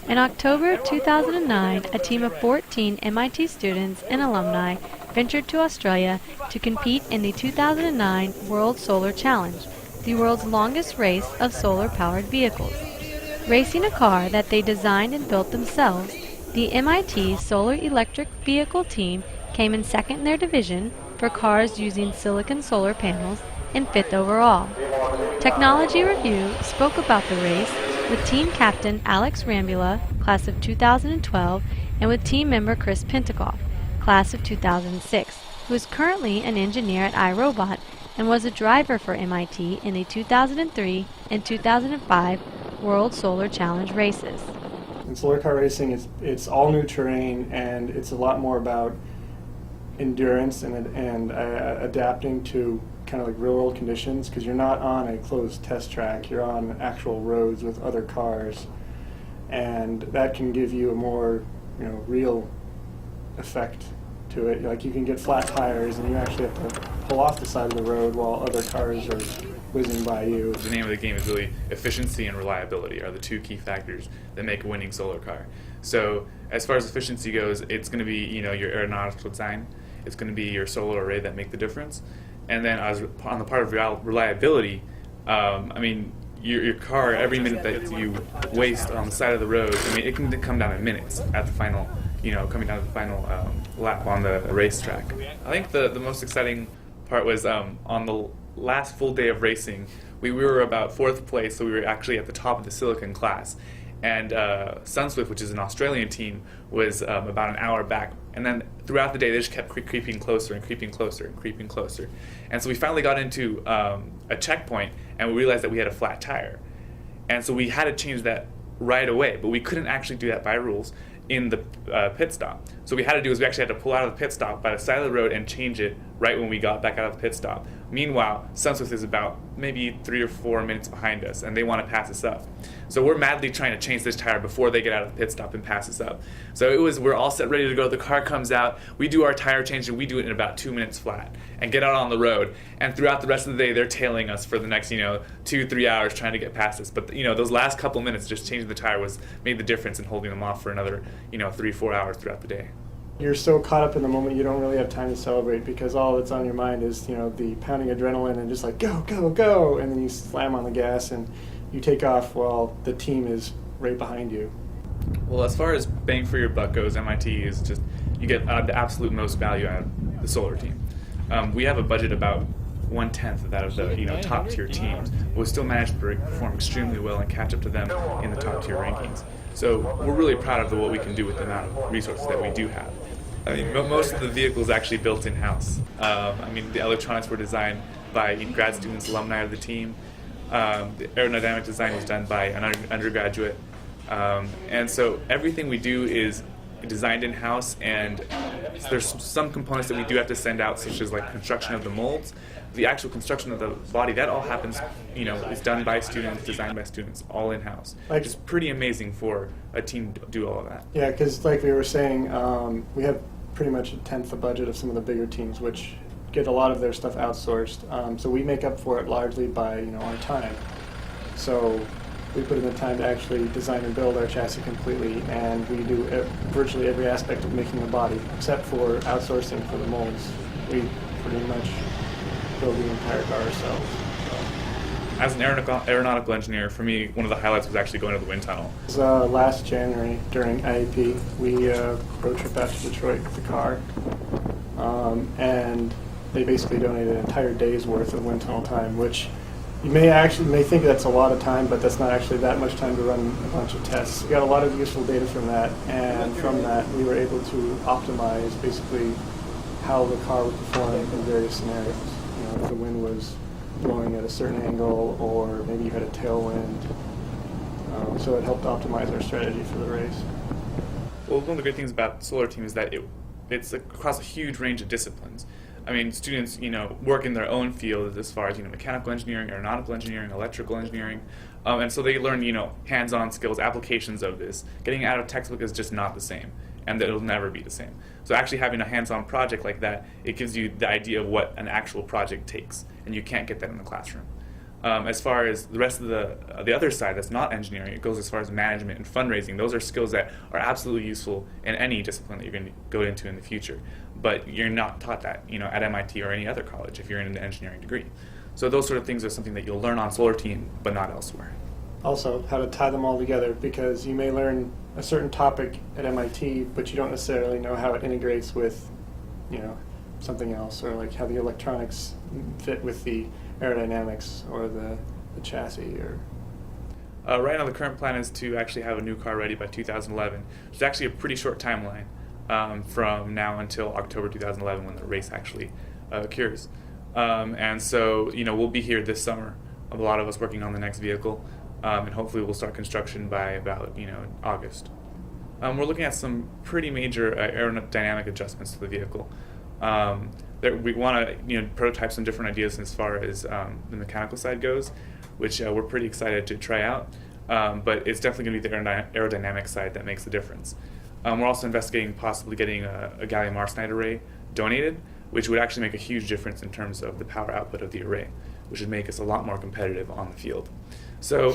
In October 2009, a team of 14 MIT students and alumni ventured to Australia to compete in the 2009 World Solar Challenge, the world's longest race of solar-powered vehicles. Racing a car that they designed and built themselves, the MIT Solar Electric Vehicle team came in second in their division for cars using silicon solar panels and fifth overall. Technology Review spoke about the race with team captain Alex Rambula, class of 2012, and with team member Chris Pentecoff, class of 2006, who is currently an engineer at iRobot and was a driver for MIT in the 2003 and 2005 World Solar Challenge races. In solar car racing, it's all new terrain, and it's a lot more about endurance and adapting to kind of like real world conditions, because you're not on a closed test track, you're on actual roads with other cars, and that can give you a more real effect to it. Like, you can get flat tires and you actually have to pull off the side of the road while other cars are whizzing by you. The name of the game is really efficiency and reliability are the two key factors that make a winning solar car. So as far as efficiency goes, it's going to be your aeronautical design, it's going to be your solar array that make the difference. And then on the part of reliability, your car, every minute that you waste on the side of the road, it can come down in minutes at the final, coming down to the final lap on the racetrack. I think the most exciting part was on the last full day of racing, we were about fourth place, so we were actually at the top of the silicon class. And Sunswift, which is an Australian team, was about an hour back. And then throughout the day, they just kept creeping closer and creeping closer and creeping closer. And so we finally got into a checkpoint, and we realized that we had a flat tire. And so we had to change that right away, but we couldn't actually do that by rules in the pit stop. So what we had to do is we actually had to pull out of the pit stop by the side of the road and change it right when we got back out of the pit stop. Meanwhile, Sunswift is about maybe 3 or 4 minutes behind us, and they want to pass us up. So we're madly trying to change this tire before they get out of the pit stop and pass us up. So we're all set, ready to go. The car comes out, we do our tire change, and we do it in about 2 minutes flat and get out on the road. And throughout the rest of the day, they're tailing us for the next 2-3 hours trying to get past us. But those last couple minutes, just changing the tire made the difference in holding them off for another 3-4 hours throughout the day. You're so caught up in the moment, you don't really have time to celebrate, because all that's on your mind is the pounding adrenaline and just like go, go, go, and then you slam on the gas and you take off while the team is right behind you. Well, as far as bang for your buck goes, MIT is just, you get the absolute most value out of the solar team. We have a budget about 1/10 of that of the top tier teams. We still manage to perform extremely well and catch up to them in the top tier rankings. So we're really proud of what we can do with the amount of resources that we do have. Most of the vehicles actually built in-house. The electronics were designed by grad students, alumni of the team. The aerodynamic design was done by an undergraduate. And so everything we do is designed in-house, and there's some components that we do have to send out, such as like construction of the molds. The actual construction of the body, that all happens, is done by students, designed by students, all in-house. Which is pretty amazing for a team to do all of that. Yeah, because like we were saying, we have pretty much 1/10 the budget of some of the bigger teams, which get a lot of their stuff outsourced. So we make up for it largely by our time. So we put in the time to actually design and build our chassis completely, and we do virtually every aspect of making the body, except for outsourcing for the molds. We pretty much build the entire car ourselves. As an aeronautical engineer, for me, one of the highlights was actually going to the wind tunnel. It was, last January during IAP, we road trip out to Detroit with the car, and they basically donated an entire day's worth of wind tunnel time, which you may think that's a lot of time, but that's not actually that much time to run a bunch of tests. We got a lot of useful data from that, and from that we were able to optimize basically how the car would perform in various scenarios. If the wind was blowing at a certain angle, or maybe you had a tailwind. So it helped optimize our strategy for the race. Well, one of the great things about the solar team is that it's across a huge range of disciplines. Students, work in their own field as far as, mechanical engineering, aeronautical engineering, electrical engineering, and so they learn, hands-on skills, applications of this. Getting out of textbook is just not the same, and it'll never be the same. So actually having a hands-on project like that, it gives you the idea of what an actual project takes, and you can't get that in the classroom. As far as the rest of the other side that's not engineering, it goes as far as management and fundraising. Those are skills that are absolutely useful in any discipline that you're going to go into in the future. But you're not taught that, at MIT or any other college if you're in an engineering degree. So those sort of things are something that you'll learn on Solar Team, but not elsewhere. Also, how to tie them all together, because you may learn a certain topic at MIT, but you don't necessarily know how it integrates with, something else, or like how the electronics fit with the aerodynamics or the chassis. Or right now, the current plan is to actually have a new car ready by 2011, which is actually a pretty short timeline from now until October 2011 when the race actually occurs. And so, we'll be here this summer, a lot of us working on the next vehicle, and hopefully we'll start construction by about, August. We're looking at some pretty major aerodynamic adjustments to the vehicle. We want to prototype some different ideas as far as the mechanical side goes, which we're pretty excited to try out. But it's definitely going to be the aerodynamic side that makes the difference. We're also investigating possibly getting a gallium arsenide array donated, which would actually make a huge difference in terms of the power output of the array, which would make us a lot more competitive on the field. So,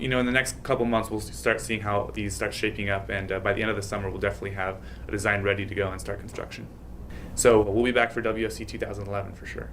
in the next couple months, we'll start seeing how these start shaping up, and by the end of the summer, we'll definitely have a design ready to go and start construction. So we'll be back for WSC 2011 for sure.